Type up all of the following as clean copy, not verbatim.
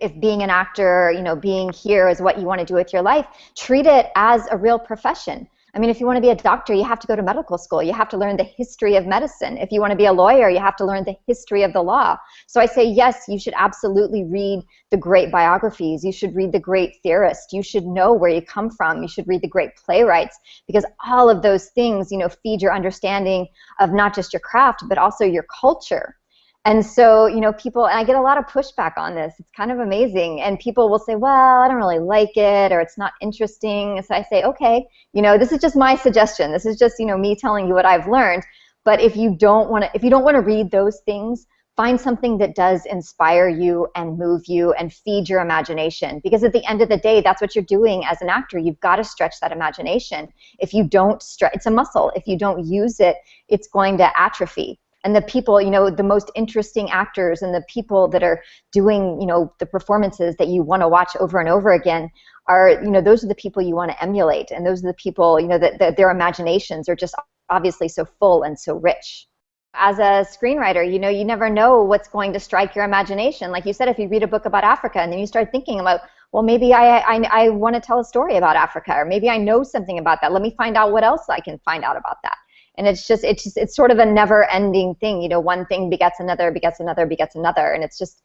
if being an actor, being here is what you want to do with your life, treat it as a real profession. I mean, if you want to be a doctor, you have to go to medical school. You have to learn the history of medicine. If you want to be a lawyer, you have to learn the history of the law. So I say, yes, you should absolutely read the great biographies. You should read the great theorists. You should know where you come from. You should read the great playwrights, because all of those things, feed your understanding of not just your craft, but also your culture. And so, people, and I get a lot of pushback on this. It's kind of amazing. And people will say, well, I don't really like it, or it's not interesting. So I say, okay, this is just my suggestion. This is just, me telling you what I've learned. But if you don't want to read those things, find something that does inspire you and move you and feed your imagination. Because at the end of the day, that's what you're doing as an actor. You've got to stretch that imagination. If you don't stretch, it's a muscle. If you don't use it, it's going to atrophy. And the people, the most interesting actors and the people that are doing, the performances that you want to watch over and over again are, those are the people you want to emulate. And those are the people, that their imaginations are just obviously so full and so rich. As a screenwriter, you never know what's going to strike your imagination. Like you said, if you read a book about Africa and then you start thinking about, well, maybe I want to tell a story about Africa, or maybe I know something about that. Let me find out what else I can find out about that. And it's sort of a never-ending thing. One thing begets another, begets another, begets another, and it's just,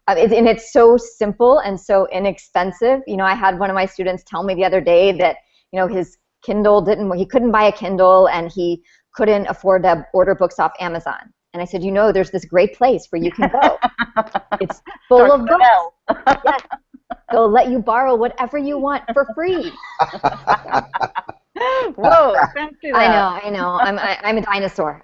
and it's so simple and so inexpensive. I had one of my students tell me the other day that, his Kindle he couldn't buy a Kindle, and he couldn't afford to order books off Amazon. And I said, there's this great place where you can go. It's full of books. Yes. They'll let you borrow whatever you want for free. Whoa, thank you. I know. I'm a dinosaur.